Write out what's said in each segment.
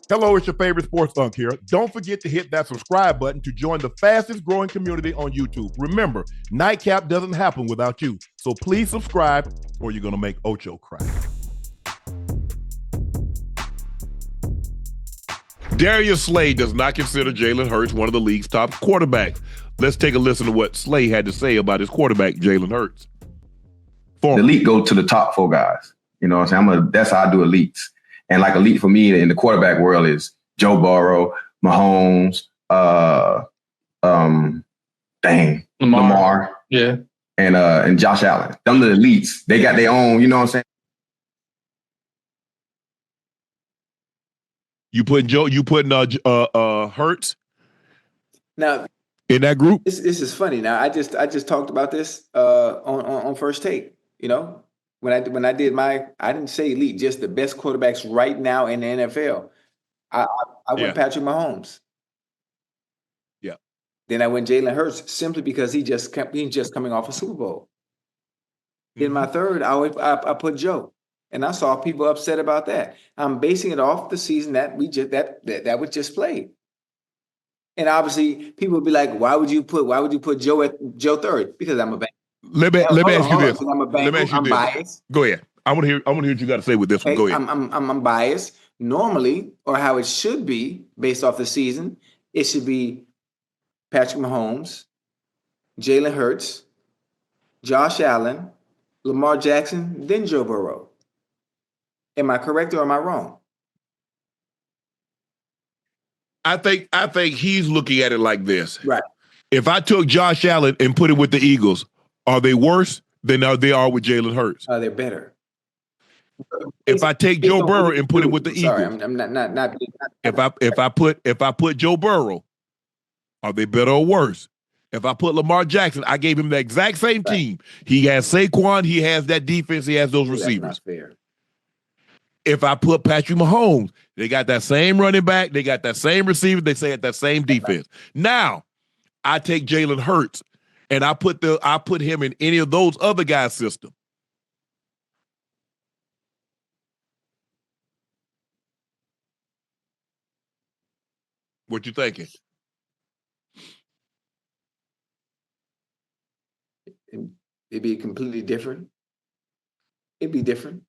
Hello, it's your favorite sports Unc here. Don't forget to hit that subscribe button to join the fastest growing community on YouTube. Remember, Nightcap doesn't happen without you. So please subscribe or you're going to make Ocho cry. Darius Slay does not consider Jalen Hurts one of the league's top quarterbacks. Let's take a listen to what Slay had to say about his quarterback, Jalen Hurts. The elite go to the top four guys. You know what I'm saying? That's how I do elites. And like elite for me in the quarterback world is Joe Burrow, Mahomes, Lamar, yeah, and Josh Allen. Them are the elites. They got their own. You know what I'm saying? You putting Hurts now in that group? This is funny. Now I just talked about this on First Take. You know, when I did I didn't say elite, just the best quarterbacks right now in the NFL. I went Patrick Mahomes. Yeah. Then I went Jalen Hurts simply because he's just coming off a Super Bowl. Mm-hmm. In my third, I put Joe. And I saw people upset about that. I'm basing it off the season that we just that was just played. And obviously, people would be like, "Why would you put Joe third?" Because I'm a Bengals. Let me ask you this. I'm a Bengals. I'm biased. Go ahead. I want to hear what you got to say with this one. Go ahead. I'm biased. Normally, or how it should be based off the season, it should be Patrick Mahomes, Jalen Hurts, Josh Allen, Lamar Jackson, then Joe Burrow. Am I correct or am I wrong? I think he's looking at it like this. Right. If I took Josh Allen and put it with the Eagles, are they worse than they are with Jalen Hurts? They're better. If I take Joe Burrow and put it with the Eagles, I'm not. If I put Joe Burrow, are they better or worse? If I put Lamar Jackson, I gave him the exact same team. He has Saquon, he has that defense, he has those receivers. That's not fair. If I put Patrick Mahomes, they got that same running back, they got that same receiver, they say at that same defense. Now, I take Jalen Hurts and I put him in any of those other guys' system. What you thinking? It'd be completely different. It'd be different.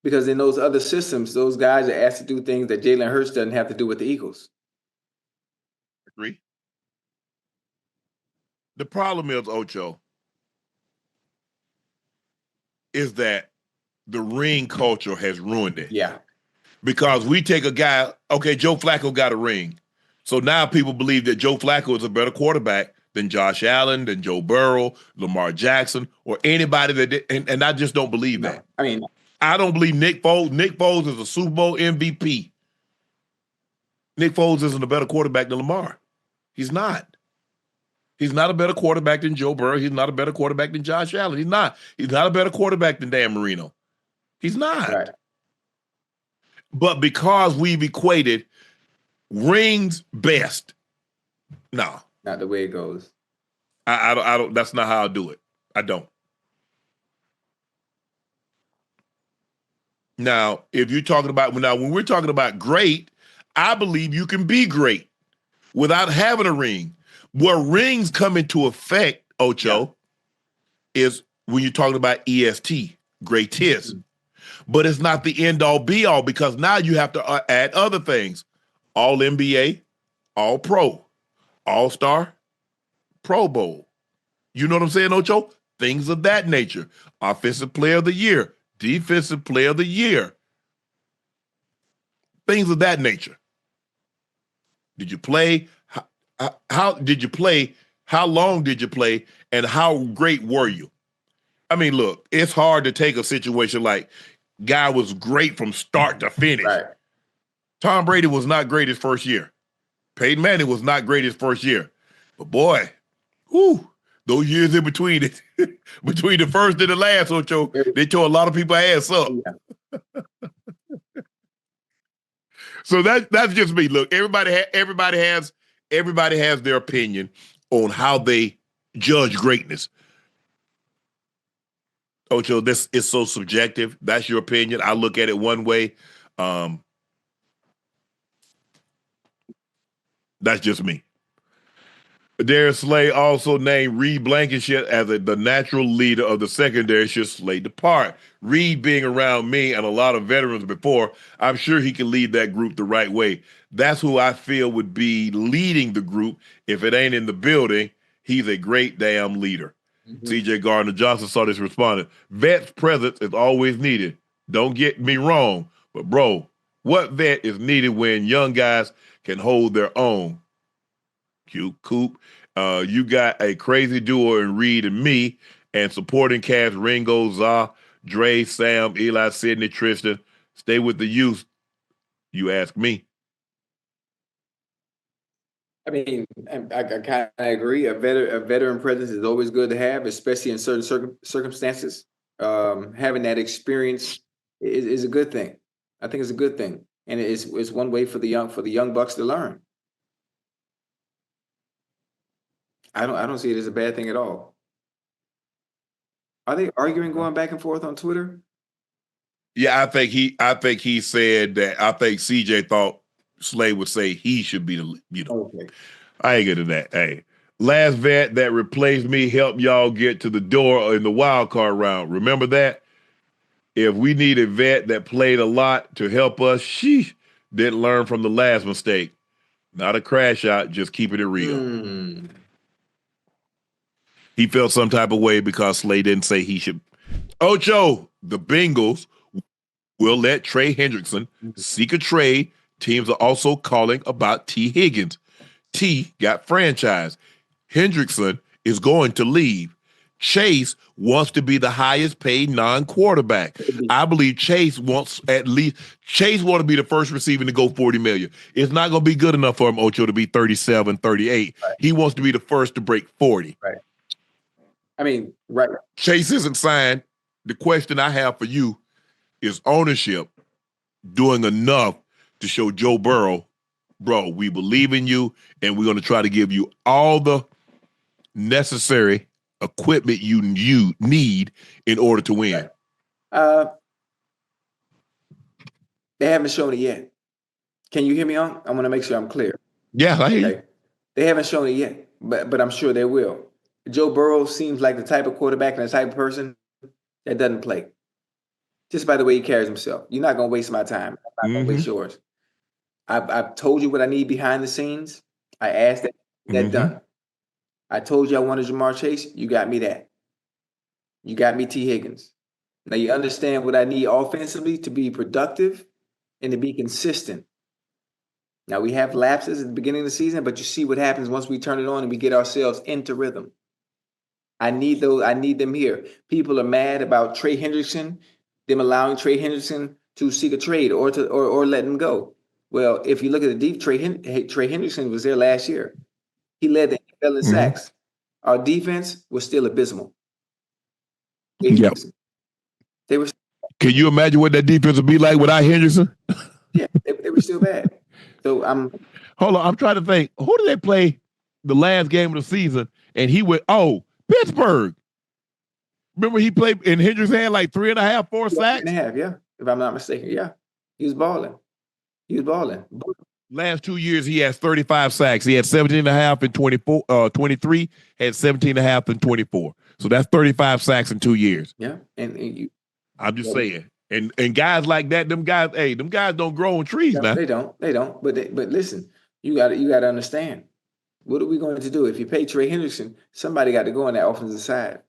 Because in those other systems, those guys are asked to do things that Jalen Hurts doesn't have to do with the Eagles. Agree. The problem is, Ocho, is that the ring culture has ruined it. Yeah. Because we take a guy, okay, Joe Flacco got a ring. So now people believe that Joe Flacco is a better quarterback than Josh Allen, than Joe Burrow, Lamar Jackson, or anybody that did, and I just don't believe that. I mean, I don't believe Nick Foles. Nick Foles is a Super Bowl MVP. Nick Foles isn't a better quarterback than Lamar. He's not. He's not a better quarterback than Joe Burrow. He's not a better quarterback than Josh Allen. He's not. He's not a better quarterback than Dan Marino. He's not. Right. But because we've equated rings best, no. Not the way it goes. I don't. That's not how I do it. I don't. Now, if you're talking about when we're talking about great, I believe you can be great without having a ring. Where rings come into effect, Ocho, is when you're talking about EST, greatest. Mm-hmm. But it's not the end all be all because now you have to add other things: all NBA, all pro, all star, Pro Bowl. You know what I'm saying, Ocho? Things of that nature. Offensive player of the year. Defensive player of the year. Things of that nature. Did you play? How did you play? How long did you play? And how great were you? I mean, look, it's hard to take a situation like guy was great from start to finish. Right. Tom Brady was not great his first year. Peyton Manning was not great his first year. But boy, those years in between it, between the first and the last, Ocho, they tore a lot of people's ass up. Yeah. So that's just me. Look, everybody has their opinion on how they judge greatness. Ocho, this is so subjective. That's your opinion. I look at it one way. That's just me. Darius Slay also named Reed Blankenship as the natural leader of the secondary should Slay depart. Reed being around me and a lot of veterans before, I'm sure he can lead that group the right way. That's who I feel would be leading the group. If it ain't in the building, he's a great damn leader. CJ Gardner-Johnson saw this responded. Vet's presence is always needed. Don't get me wrong, but bro, what vet is needed when young guys can hold their own? Coop. You got a crazy duo in Reed and me, and supporting cast Ringo, Za, Dre, Sam, Eli, Sidney, Tristan. Stay with the youth. You ask me. I mean, I kind of agree. A veteran presence is always good to have, especially in certain circumstances. Having that experience is a good thing. I think it's a good thing, and it's one way for the young bucks to learn. I don't see it as a bad thing at all. Are they arguing, going back and forth on Twitter? Yeah, I think he said that. I think CJ thought Slay would say he should be the leader. Okay. I ain't get to that. Hey, last vet that replaced me helped y'all get to the door in the wild card round. Remember that? If we need a vet that played a lot to help us, she didn't learn from the last mistake. Not a crash out, just keeping it real. He felt some type of way because Slay didn't say he should. Ocho, the Bengals will let Trey Hendrickson seek a trade. Teams are also calling about T. Higgins. T got franchised. Hendrickson is going to leave. Chase wants to be the highest paid non-quarterback. I believe Chase wants to be the first receiver to go $40 million. It's not going to be good enough for him, Ocho, to be 37, 38. Right. He wants to be the first to break 40. Right. I mean, right. Chase isn't signed. The question I have for you is ownership doing enough to show Joe Burrow, bro, we believe in you, and we're going to try to give you all the necessary equipment you need in order to win. Right. They haven't shown it yet. Can you hear me on? I want to make sure I'm clear. Yeah, I hear you. They haven't shown it yet, but I'm sure they will. Joe Burrow seems like the type of quarterback and the type of person that doesn't play. Just by the way he carries himself. You're not going to waste my time. I'm not going to waste yours. I've told you what I need behind the scenes. I asked that done. I told you I wanted Jamar Chase. You got me that. You got me T. Higgins. Now you understand what I need offensively to be productive and to be consistent. Now we have lapses at the beginning of the season, but you see what happens once we turn it on and we get ourselves into rhythm. I need them here. People are mad about Trey Hendrickson, them allowing Trey Hendrickson to seek a trade or let him go. Well, if you look at the deep, Trey Hendrickson was there last year. He led the NFL in sacks. Our defense was still abysmal. Yep. They were. Can you imagine what that defense would be like without Hendrickson? Yeah, they were still bad. So hold on, I'm trying to think. Who did they play the last game of the season? And he went, Pittsburgh. Remember he played in Hendrickson had like 3.5, 4 sacks? 3.5, yeah. If I'm not mistaken, yeah. He was balling. Last 2 years, he has 35 sacks. He had 17.5 in 23, had 17.5 in 24. So that's 35 sacks in 2 years. Yeah. And I'm just saying. And guys like that, them guys don't grow on trees, no, man. They don't. But listen, you got to understand. What are we going to do? If you pay Trey Hendrickson, somebody got to go on that offensive side.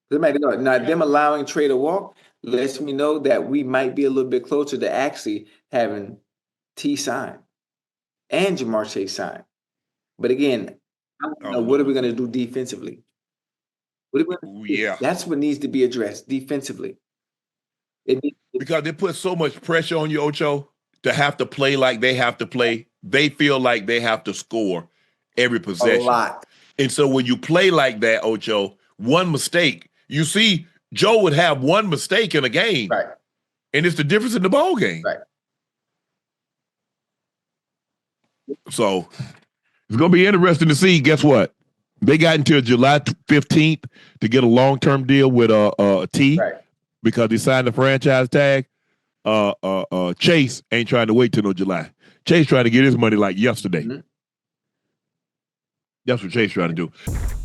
Somebody go. Now, them allowing Trey to walk lets me know that we might be a little bit closer to actually having T sign and Jamar Chase sign. But again, I don't know what are we going to do defensively? That's what needs to be addressed defensively. Because they put so much pressure on you, Ocho, to have to play like they have to play. They feel like they have to score every possession. A lot. And so when you play like that, Ocho, one mistake, you see Joe would have one mistake in a game. Right. And it's the difference in the ball game. Right. So it's going to be interesting to see. Guess what? They got until July 15th to get a long-term deal with T. Right. Because they signed the franchise tag. Chase ain't trying to wait till no July. Chase trying to get his money like yesterday. That's what Jay's trying to do.